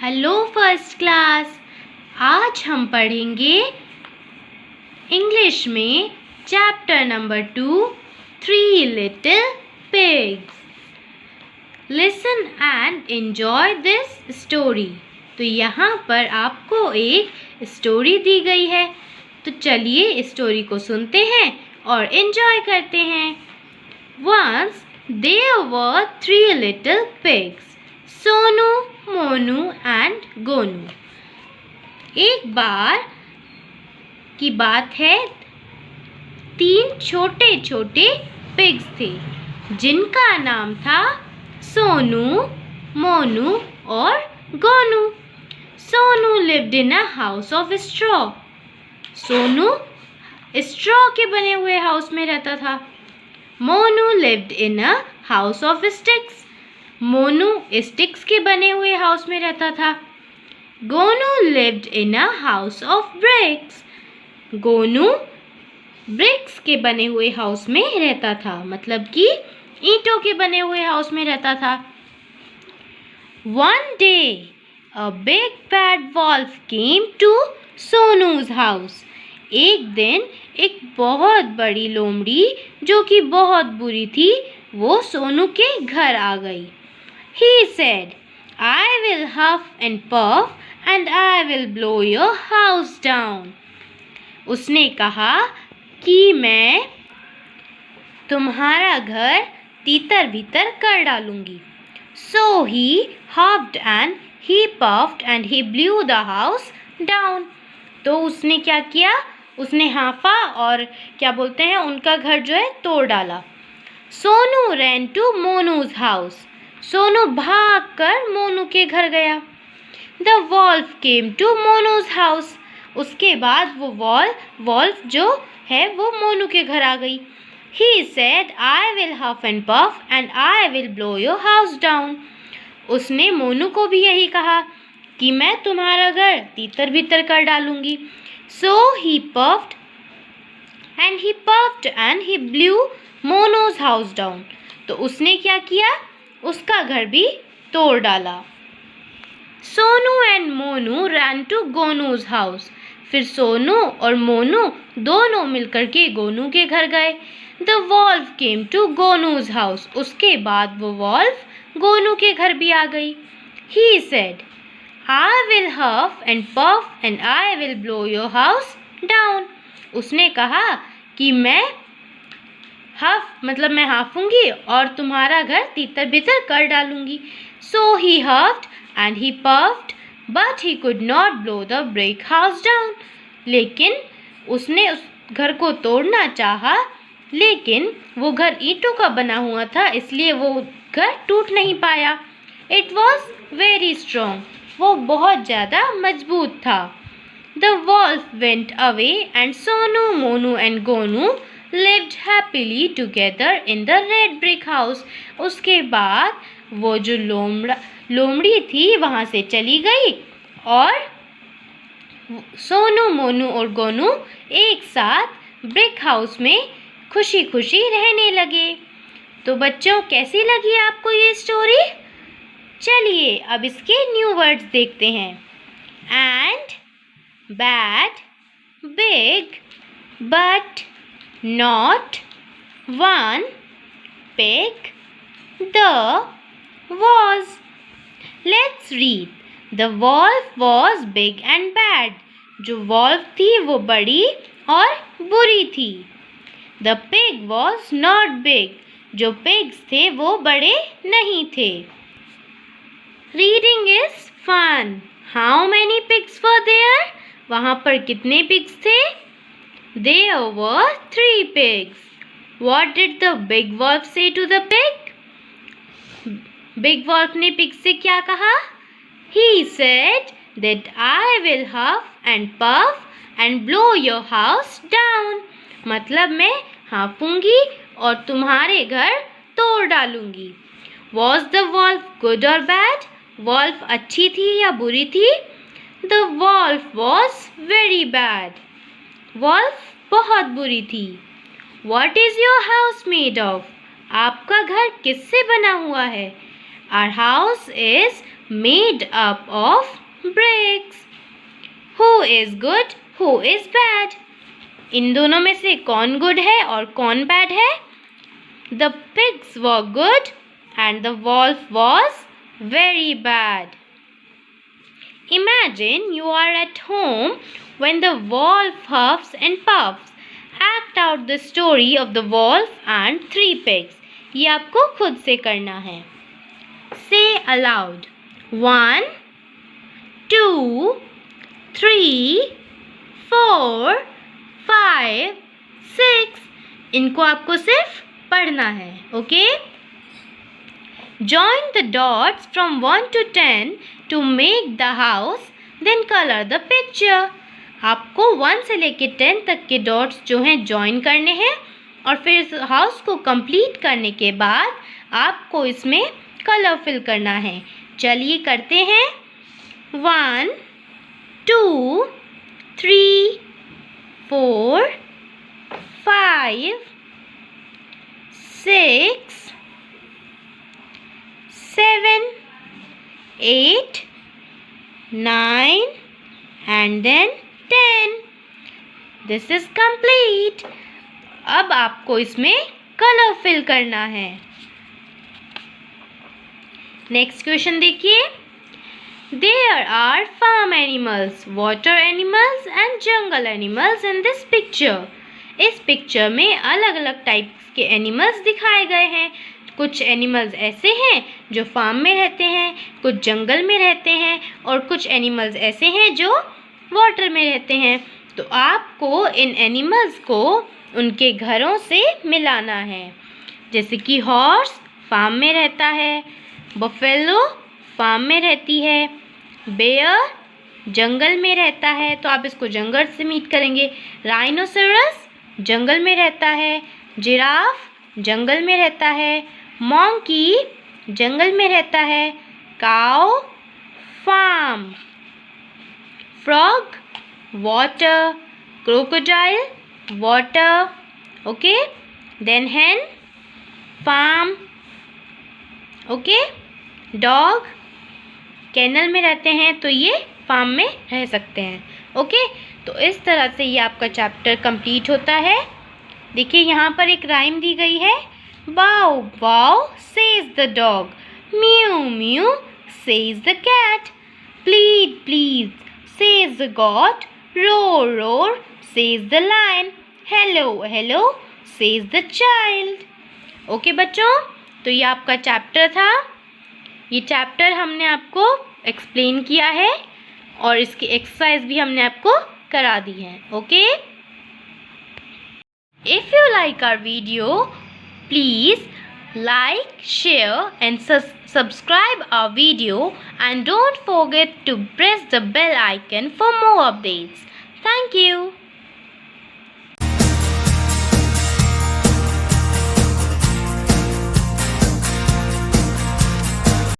Hello first class. आज हम पढ़ेंगे इंग्लिश में chapter number 2 three little pigs. Listen and enjoy this story. तो यहाँ पर आपको एक स्टोरी दी गई है, तो चलिए इस स्टोरी को सुनते हैं और एंजॉय करते हैं। Once there were three little pigs, Sonu, Monu and Gonu. एक बार की बात है, 3 छोटे छोटे पिग्स थे जिनका नाम था सोनू, मोनू और Gonu. Sonu lived in a house of straw. Sonu straw के बने हुए हाउस में रहता था। Monu lived in a house of sticks. Monu sticks के बने हुए हाउस में रहता था। Gonu lived in a house of bricks. Gonu bricks के बने हुए हाउस में रहता था, मतलब कि ईंटों के बने हुए हाउस में रहता था। One day, a big bad wolf came to सोनू's house. एक दिन एक बहुत बड़ी लोमड़ी जो कि बहुत बुरी थी, वो सोनू के घर आ गई। He said, I will huff and puff and I will blow your house down. उसने कहा कि मैं तुम्हारा घर तीतर भीतर कर डालूंगी। So he huffed and he puffed and he blew the house down. तो उसने क्या किया? उसने हाफा और क्या बोलते हैं, उनका घर जो है तोड़ डाला। Sonu ran to मोनू's house. Sonu भागकर मोनू के घर गया। The wolf came to मोनू's house. उसके बाद वो वॉल्फ जो है वो मोनू के घर आ गई। He said, I will huff and puff and I will blow your house down. उसने मोनू को भी यही कहा कि मैं तुम्हारा घर तीतर भीतर कर डालूंगी। So he puffed and he blew मोनू's house down. तो उसने क्या किया? उसका घर भी तोड़ डाला। Sonu and Monu ran to गोनू's house. फिर सोनू और मोनू दोनों मिलकर के गोनू के घर गए। The wolf came to गोनू's house. उसके बाद वो वॉल्फ गोनू के घर भी आ गई। He said, I will huff and puff and I will blow your house down. उसने कहा कि मैं मैं हाफूंगी और तुम्हारा घर तीतर भीतर कर डालूंगी। So he huffed and he puffed, but he could not blow the brick house down. लेकिन उसने उस घर को तोड़ना चाहा, लेकिन वो घर ईंटों का बना हुआ था, इसलिए वो घर टूट नहीं पाया। It was very strong. वो बहुत ज़्यादा मजबूत था। The wolf went away and Sonu, Monu and Gonu lived happily together in the red brick house. उसके बाद वो जो लोमड़ी थी वहाँ से चली गई और सोनू, मोनू और गोनू एक साथ ब्रिक हाउस में खुशी खुशी रहने लगे। तो बच्चों, कैसी लगी आपको ये स्टोरी? चलिए अब इसके न्यू वर्ड्स देखते हैं। And, bad, big, but, not, one, pig, the, was. Let's read. The wolf was big and bad. जो wolf थी वो बड़ी और बुरी थी। The pig was not big. जो pigs थे वो बड़े नहीं थे। Reading is fun. How many pigs were there? वहाँ पर कितने pigs थे? There were 3 pigs. What did the big wolf say to the pig? Big wolf ने pig से क्या कहा? He said that I will huff and puff and blow your house down. मतलब मैं हाफूंगी और तुम्हारे घर तोड़ डालूंगी। Was the wolf good or bad? Wolf अच्छी थी या बुरी थी? The wolf was very bad. Wolf बहुत बुरी थी। What is your house made of? आपका घर किससे बना हुआ है? Our house is made up of bricks. Who is good? Who is bad? इन दोनों में से कौन गुड है और कौन बैड है? The pigs were good and the wolf was very bad. Imagine you are at home when the wolf huffs and puffs. Act out the story of the wolf and 3 pigs. ये आपको खुद से करना है. Say aloud. 1, 2, 3, 4, 5, 6. इनको आपको सिर्फ पढ़ना है. Okay? Join the dots from 1 to 10 to make the house, then color the picture. आपको 1 से लेके 10 तक के डॉट्स जो हैं ज्वाइन करने हैं और फिर इस हाउस को कंप्लीट करने के बाद आपको इसमें कलर फिल करना है. चलिए करते हैं. 1, 2, 3, 4, 5, 6, 7, 8, 9 and then 10. This is complete. अब आपको इसमें कलर फिल करना है. नेक्स्ट क्वेश्चन देखिए. There are farm animals, water animals and jungle animals in this picture. इस पिक्चर में अलग अलग टाइप्स के एनिमल्स दिखाए गए हैं. कुछ एनिमल्स ऐसे हैं जो फार्म में रहते हैं, कुछ जंगल में रहते हैं और कुछ एनिमल्स ऐसे हैं जो वाटर में रहते हैं. तो आपको इन एनिमल्स को उनके घरों से मिलाना है. जैसे कि हॉर्स फार्म में रहता है, बफेलो फार्म में रहती है, बेयर जंगल में रहता है तो आप इसको जंगल से मीट करेंगे. राइनोसेरस जंगल में रहता है, जिराफ जंगल में रहता है, मॉन्की जंगल में रहता है, cow farm, frog water, crocodile water. Okay, then hen farm. Okay, dog kennel में रहते हैं तो ये फार्म में रह सकते हैं. ओके, तो इस तरह से ये आपका चैप्टर कंप्लीट होता है. देखिए यहाँ पर एक राइम दी गई है. Bow bow says the dog, mew mew says the cat, bleat bleat says the goat, roar roar says the lion, hello hello says the child. Okay बच्चों, तो ये आपका चैप्टर था. ये चैप्टर हमने आपको एक्सप्लेन किया है और इसकी एक्सरसाइज भी हमने आपको करा दी है. Okay, if you like our video, please like, share and subscribe our video and don't forget to press the bell icon for more updates. Thank you.